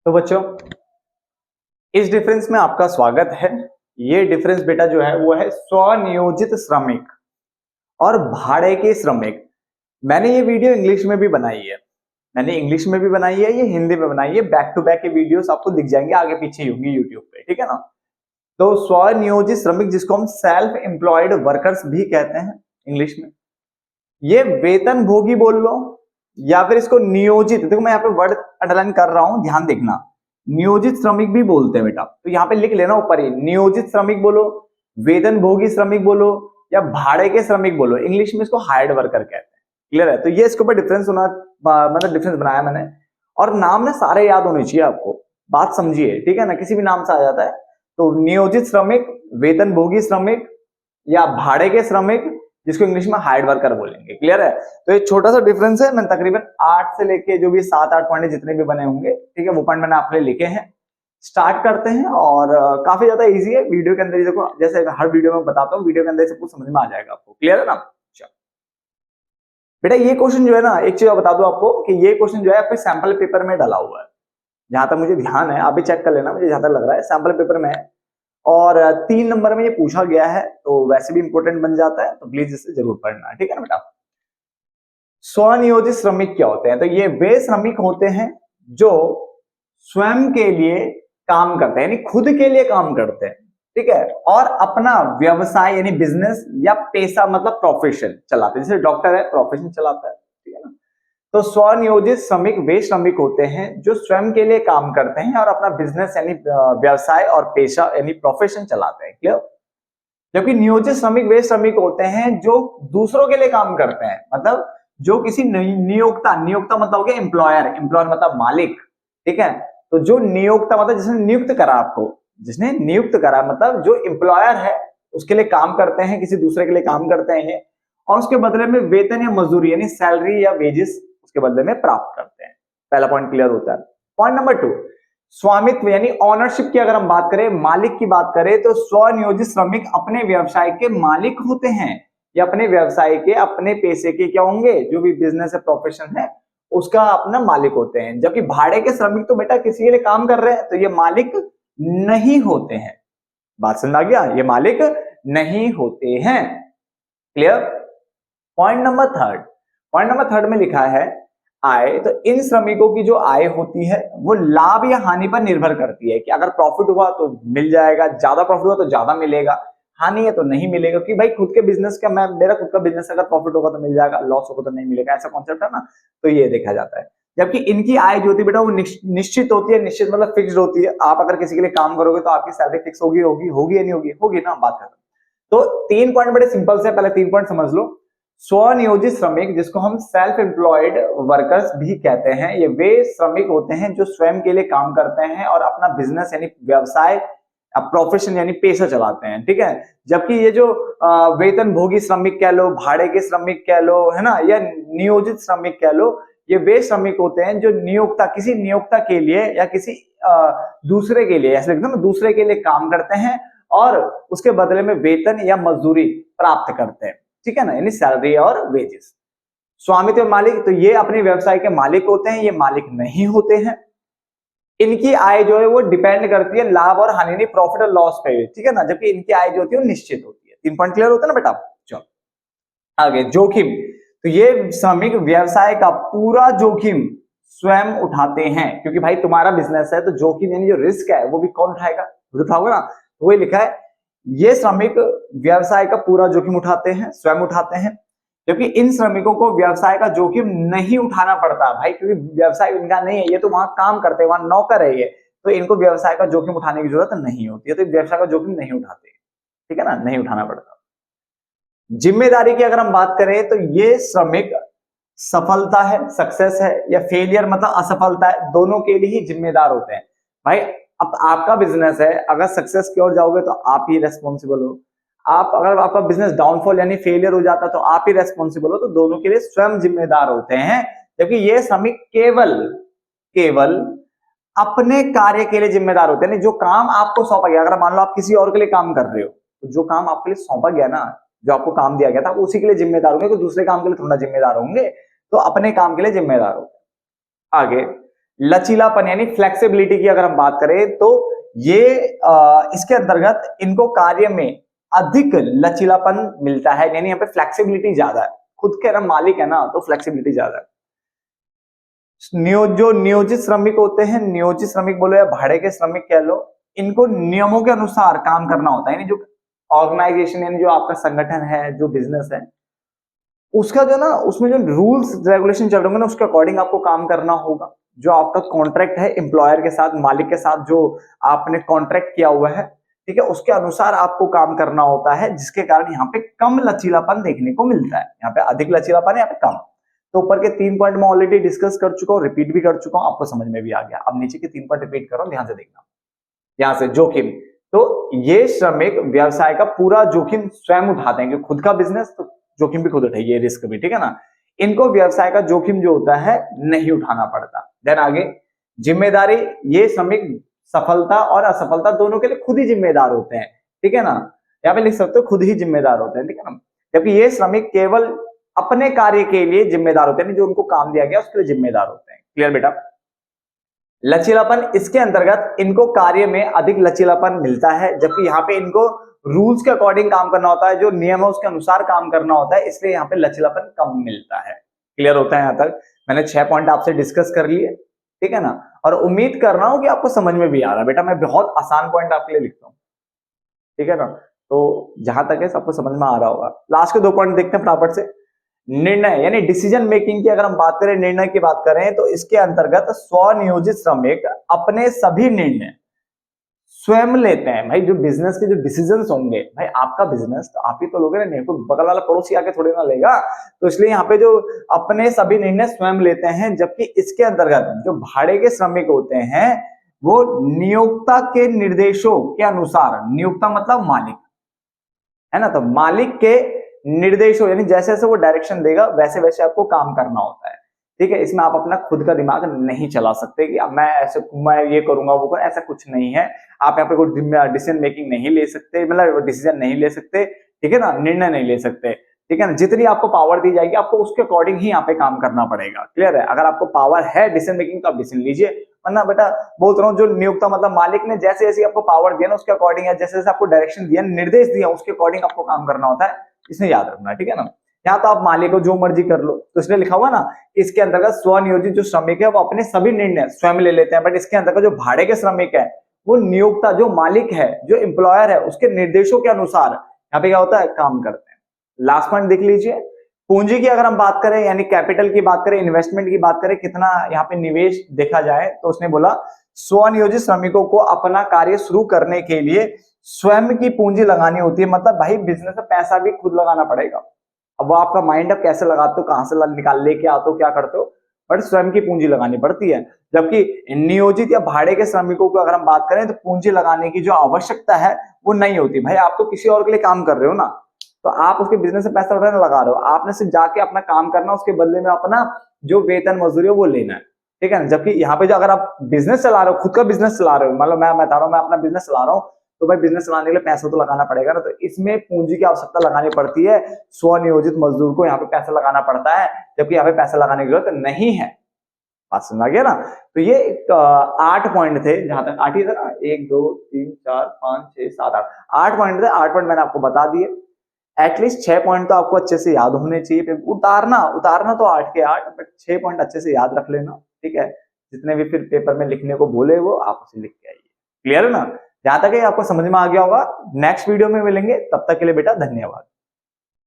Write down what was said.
तो बच्चों, इस डिफरेंस में आपका स्वागत है। ये डिफरेंस बेटा जो है वो है स्वनियोजित श्रमिक और भाड़े के श्रमिक। मैंने ये वीडियो इंग्लिश में भी बनाई है, मैंने इंग्लिश में भी बनाई है, ये हिंदी में बनाई है। बैक टू बैक ये वीडियोस आपको दिख जाएंगे, आगे पीछे होंगी यूट्यूब पे, ठीक है ना। तो स्वनियोजित श्रमिक, जिसको हम सेल्फ एम्प्लॉयड वर्कर्स भी कहते हैं इंग्लिश में, ये वेतन भोगी बोल लो या फिर इसको नियोजित, देखो मैं यहाँ पे वर्ड अंडरलाइन कर रहा हूं, ध्यान देखना। नियोजित श्रमिक भी बोलते हैं बेटा, तो यहाँ पे लिख लेना ऊपर ही, नियोजित श्रमिक बोलो, वेतन भोगी श्रमिक बोलो या भाड़े के श्रमिक बोलो। इंग्लिश में इसको हायर्ड वर्कर कहते हैं। क्लियर है? तो ये इसके ऊपर डिफरेंस होना, मतलब डिफरेंस बनाया मैंने। और नाम ना सारे याद होने चाहिए आपको, बात समझिए, ठीक है ना। किसी भी नाम से आ जाता है। तो नियोजित श्रमिक, वेतन भोगी श्रमिक या भाड़े के श्रमिक, जिसको इंग्लिश में हायर्ड वर्कर बोलेंगे। क्लियर है? तो ये छोटा सा डिफरेंस है। मैंने तकरीबन 8 से लेके जो भी 7-8 पॉइंट जितने भी बने होंगे, ठीक है, वो पॉइंट मैंने आपके लिए लिखे हैं। स्टार्ट करते हैं। और काफी ज्यादा इजी है। वीडियो के अंदर ही देखो, जैसे हर वीडियो में बताता हूँ, वीडियो के अंदर सब कुछ समझ में आ जाएगा आपको। क्लियर है ना? बेटा ये क्वेश्चन जो है ना, एक चीज बता दूं आपको कि ये क्वेश्चन जो है आपके सैंपल पेपर में डाला हुआ है। जहां तक मुझे ध्यान है, आप भी चेक कर लेना, मुझे जहां तक लग रहा है सैंपल पेपर में है। और 3 नंबर में ये पूछा गया है, तो वैसे भी इंपॉर्टेंट बन जाता है, तो प्लीज इसे जरूर पढ़ना, ठीक है ना बेटा। स्वनियोजित श्रमिक क्या होते हैं? तो ये वे श्रमिक होते हैं जो स्वयं के लिए काम करते हैं, यानी खुद के लिए काम करते हैं, ठीक है, और अपना व्यवसाय यानी बिजनेस या पेशा मतलब प्रोफेशन चलाते हैं। जैसे डॉक्टर है, प्रोफेशन चलाता है, ठीक है ना। तो स्वनियोजित श्रमिक वे श्रमिक होते हैं जो स्वयं के लिए काम करते हैं और अपना बिजनेस यानी व्यवसाय और पेशा यानी प्रोफेशन चलाते हैं। क्लियर? जबकि नियोजित श्रमिक वे श्रमिक होते हैं जो दूसरों के लिए काम करते हैं, मतलब जो किसी नियोक्ता, नियोक्ता मतलब हो गया एम्प्लॉयर, एम्प्लॉयर मतलब मालिक, ठीक है। तो जो नियोक्ता मतलब जिसने नियुक्त करा आपको, जिसने नियुक्त करा मतलब जो एम्प्लॉयर है, उसके लिए काम करते हैं, किसी दूसरे के लिए काम करते हैं और उसके बदले में वेतन या मजदूरी यानी सैलरी या वेजेस उसके बदले में प्राप्त करते हैं। पहला पॉइंट क्लियर होता है। पॉइंट नंबर 2, स्वामित्व यानी ऑनरशिप की अगर हम बात करें, मालिक की बात करें, तो स्वनियोजित श्रमिक अपने व्यवसाय के मालिक होते हैं या अपने व्यवसाय के, अपने पैसे के क्या होंगे, जो भी बिजनेस है, प्रोफेशन है, उसका अपना मालिक होते हैं। जबकि भाड़े के श्रमिक तो बेटा किसी के लिए काम कर रहे हैं, तो ये मालिक नहीं होते हैं। बात समझ आ गया? ये मालिक नहीं होते हैं। Clear? Point number 3, point number 3 में लिखा है आय। तो इन श्रमिकों की जो आय होती है वो लाभ या हानि पर निर्भर करती है, कि अगर प्रॉफिट हुआ तो मिल जाएगा, ज्यादा प्रॉफिट हुआ तो ज्यादा मिलेगा, हानि है तो नहीं मिलेगा। कि भाई खुद के बिजनेस का, मैं मेरा खुद का बिजनेस अगर प्रॉफिट होगा तो मिल जाएगा, लॉस होगा तो नहीं मिलेगा, ऐसा कॉन्सेप्ट है ना। तो ये देखा जाता है। जबकि इनकी आय जो होती है बेटा वो निश्चित होती है। निश्चित मतलब फिक्स्ड होती है। आप अगर किसी के लिए काम करोगे तो आपकी सैलरी फिक्स होगी, होगी या नहीं होगी? होगी ना। बात करते हैं। तो 3 पॉइंट बड़े सिंपल से, पहले 3 पॉइंट समझ लो। स्वनियोजित श्रमिक, जिसको हम सेल्फ एम्प्लॉयड वर्कर्स भी कहते हैं, ये वे श्रमिक होते हैं जो स्वयं के लिए काम करते हैं और अपना बिजनेस यानी व्यवसाय, प्रोफेशन यानी पेशा चलाते हैं, ठीक है। जबकि ये जो वेतन भोगी श्रमिक कह लो, भाड़े के श्रमिक कह लो, है ना, या नियोजित श्रमिक कह लो, ये वे श्रमिक होते हैं जो नियोक्ता, किसी नियोक्ता के लिए या किसी दूसरे के लिए, ऐसे एकदम दूसरे के लिए काम करते हैं और उसके बदले में वेतन या मजदूरी प्राप्त करते हैं, ठीक है ना, यानी सैलरी और वेजेस। स्वामित्व मालिक, तो ये अपने व्यवसाय के मालिक होते हैं, ये मालिक नहीं होते हैं। इनकी आय जो है वो डिपेंड करती है लाभ और हानि यानी प्रॉफिट और लॉस पे, ठीक है ना। जबकि इनकी आय जो होती है वो निश्चित होती है। 3 पॉइंट क्लियर होता है ना बेटा? चलो आगे, जोखिम। तो ये श्रमिक व्यवसाय का पूरा जोखिम स्वयं उठाते हैं, क्योंकि भाई तुम्हारा बिजनेस है तो जोखिम यानी जो रिस्क है वो भी कौन उठाएगा? उठाओगे ना। तो वही लिखा है, ये श्रमिक व्यवसाय का पूरा जोखिम उठाते हैं, स्वयं उठाते हैं। क्योंकि इन श्रमिकों को व्यवसाय का जोखिम नहीं उठाना पड़ता भाई, क्योंकि व्यवसाय इनका नहीं है, ये तो वहां काम करते हैं, वहां नौकर है ये, तो इनको व्यवसाय का जोखिम उठाने की जरूरत नहीं होती है, तो व्यवसाय का जोखिम नहीं उठाते, ठीक है ना, नहीं उठाना पड़ता। जिम्मेदारी की अगर हम बात करें तो ये श्रमिक सफलता है, सक्सेस है, या फेलियर मतलब असफलता है, दोनों के लिए ही जिम्मेदार होते हैं भाई। अब आपका बिजनेस है, अगर सक्सेस की ओर जाओगे तो आप ही रेस्पॉन्सिबल हो, आप अगर आपका बिजनेस डाउनफॉल यानी फेलियर हो जाता तो आप ही रेस्पॉन्सिबल हो, तो दोनों के लिए स्वयं जिम्मेदार होते हैं। जबकि ये श्रमिक केवल केवल अपने कार्य के लिए जिम्मेदार होते हैं। जो काम आपको सौंपा गया, अगर मान लो आप किसी और के लिए काम कर रहे हो, तो जो काम आपके लिए सौंपा गया ना, जो आपको काम दिया गया था, आप उसी के लिए जिम्मेदार होंगे, कोई दूसरे काम के लिए थोड़ा जिम्मेदार होंगे, तो अपने काम के लिए जिम्मेदार हो। आगे, लचीलापन यानी फ्लेक्सिबिलिटी की अगर हम बात करें तो ये इसके अंतर्गत इनको कार्य में अधिक लचीलापन मिलता है, यानी यहाँ पे फ्लेक्सिबिलिटी ज्यादा है, खुद के ना मालिक है ना तो फ्लेक्सिबिलिटी ज्यादा है। जो नियोजित श्रमिक होते हैं, नियोजित श्रमिक बोलो या भाड़े के श्रमिक कह लो, इनको नियमों के अनुसार काम करना होता है, यानी जो ऑर्गेनाइजेशन यानी जो आपका संगठन है, जो बिजनेस है, उसका जो ना उसमें जो रूल्स रेगुलेशन चल रहे होंगे ना उसके अकॉर्डिंग आपको काम करना होगा। जो आपका कॉन्ट्रैक्ट है एम्प्लॉयर के साथ, मालिक के साथ जो आपने कॉन्ट्रैक्ट किया हुआ है, ठीक है, उसके अनुसार आपको काम करना होता है, जिसके कारण यहाँ पे कम लचीलापन देखने को मिलता है। यहाँ पे अधिक लचीलापन है, यहाँ पे कम। तो ऊपर के 3 पॉइंट मैं ऑलरेडी डिस्कस कर चुका हूँ, रिपीट भी कर चुका हूँ, आपको समझ में भी आ गया। अब नीचे के 3 पॉइंट रिपीट कर रहा हूं, ध्यान से देखना। यहां से जोखिम, तो ये श्रमिक व्यवसाय का पूरा जोखिम स्वयं उठाते हैं, क्योंकि खुद का बिजनेस तो जोखिम भी खुद उठाइए, रिस्क भी, ठीक है ना। इनको व्यवसाय का जोखिम जो होता है नहीं उठाना पड़ता। देन आगे जिम्मेदारी, ये श्रमिक सफलता और असफलता दोनों के लिए खुद ही जिम्मेदार होते हैं, ठीक है ना। यहाँ पे लिख सकते हो खुद ही जिम्मेदार होते हैं, ठीक है ना। जबकि ये श्रमिक केवल अपने कार्य के लिए जिम्मेदार होते हैं, जो उनको काम दिया गया उसके लिए जिम्मेदार होते हैं। क्लियर बेटा। लचीलापन, इसके अंतर्गत इनको कार्य में अधिक लचीलापन मिलता है, जबकि यहाँ पे इनको रूल्स के अकॉर्डिंग काम करना होता है, जो नियम है उसके अनुसार काम करना होता है, इसलिए यहाँ पे लचीलापन कम मिलता है। क्लियर होता है यहाँ तक? मैंने 6 पॉइंट आपसे डिस्कस कर लिए, ठीक है ना। और उम्मीद कर रहा हूं कि आपको समझ में भी आ रहा है। बेटा मैं बहुत आसान पॉइंट आपके लिए लिखता हूँ, ठीक है ना। तो जहां तक है सबको समझ में आ रहा होगा। लास्ट के 2 पॉइंट देखते हैं फटाफट से। निर्णय यानी डिसीजन मेकिंग की अगर हम बात करें, निर्णय की बात करें, तो इसके अंतर्गत स्वनियोजित श्रमिक अपने सभी निर्णय स्वयं लेते हैं। भाई जो बिजनेस के जो डिसीजंस होंगे, भाई आपका बिजनेस तो आप ही तो लोगे ना, नहीं कोई बगल वाला पड़ोसी आके थोड़ी ना लेगा। तो इसलिए यहाँ पे जो अपने सभी निर्णय स्वयं लेते हैं, जबकि इसके अंतर्गत जो भाड़े के श्रमिक होते हैं वो नियोक्ता के निर्देशों के अनुसार, नियोक्ता मतलब मालिक है ना, तो मालिक के निर्देशों यानी जैसे जैसे वो डायरेक्शन देगा वैसे वैसे आपको काम करना होता है, ठीक है। इसमें आप अपना खुद का दिमाग नहीं चला सकते कि अब मैं ये करूंगा वो करूंगा, ऐसा कुछ नहीं है। आप यहाँ पे कोई डिसीजन मेकिंग नहीं ले सकते, मतलब डिसीजन नहीं ले सकते, ठीक है ना, निर्णय नहीं ले सकते, ठीक है ना। जितनी आपको पावर दी जाएगी आपको उसके अकॉर्डिंग ही यहाँ पे काम करना पड़ेगा। क्लियर है? अगर आपको पावर है डिसीजन मेकिंग तो आप डिसीजन लीजिए, वरना बेटा बोलता रहा हूँ जो नियोक्ता मतलब मालिक ने जैसे जैसे आपको पावर दिया ना उसके अकॉर्डिंग, है जैसे जैसे आपको डायरेक्शन दिया, निर्देश दिया, उसके अकॉर्डिंग आपको काम करना होता है। इसमें याद रखना, ठीक है ना। यहाँ तो आप मालिक को जो मर्जी कर लो, तो इसलिए लिखा हुआ ना, इसके अंतर्गत स्वनियोजित जो श्रमिक है वो अपने सभी निर्णय स्वयं ले लेते हैं, बट इसके अंतर्गत जो भाड़े के श्रमिक है वो नियोक्ता जो मालिक है, जो एम्प्लॉयर है, उसके निर्देशों के अनुसार यहाँ पे क्या होता है, काम करते हैं। लास्ट पॉइंट देख लीजिए। पूंजी की अगर हम बात करें, यानी कैपिटल की बात करें, इन्वेस्टमेंट की बात करें, कितना यहाँ पे निवेश देखा जाए, तो उसने बोला स्वनियोजित श्रमिकों को अपना कार्य शुरू करने के लिए स्वयं की पूंजी लगानी होती है। मतलब भाई बिजनेस में पैसा भी खुद लगाना पड़ेगा। अब वो आपका माइंड अब कैसे लगाते हो, कहां से निकाल लेके आते हो, क्या करते हो, बट स्वयं की पूंजी लगानी पड़ती है। जबकि नियोजित या भाड़े के श्रमिकों को अगर हम बात करें तो पूंजी लगाने की जो आवश्यकता है वो नहीं होती। भाई आप तो किसी और के लिए काम कर रहे हो ना, तो आप उसके बिजनेस में पैसा उठाने लगा रहे हो, आपने सिर्फ जाके अपना काम करना, उसके बदले में अपना जो वेतन मजदूरी है वो लेना है, ठीक है ना। जबकि यहाँ पे जो अगर आप बिजनेस चला रहे हो, खुद का बिजनेस चला रहे हो, मतलब मैं बता रहा हूँ मैं अपना बिजनेस चला रहा हूँ, तो भाई बिजनेस चलाने के लिए पैसा तो लगाना पड़ेगा ना, तो इसमें पूंजी की आवश्यकता लगानी पड़ती है। स्वनियोजित मजदूर को यहाँ पे पैसा लगाना पड़ता है, जबकि यहाँ पे पैसा लगाने की जरूरत नहीं है। बात समझ गया ना। तो ये 8 पॉइंट थे, जहां तक 8 ही था ना, 1 2 3 4 5 6 7 8 पॉइंट थे। 8 पॉइंट मैंने आपको बता दिए। एटलीस्ट 6 पॉइंट तो आपको अच्छे से याद होने चाहिए। फिर उतारना तो 8 के 8, बट 6 पॉइंट अच्छे से याद रख लेना, ठीक है। जितने भी फिर पेपर में लिखने को बोले वो आप उसे लिख के आइए। क्लियर है ना? जहां तक आपको समझ में आ गया होगा। नेक्स्ट वीडियो में मिलेंगे, तब तक के लिए बेटा धन्यवाद।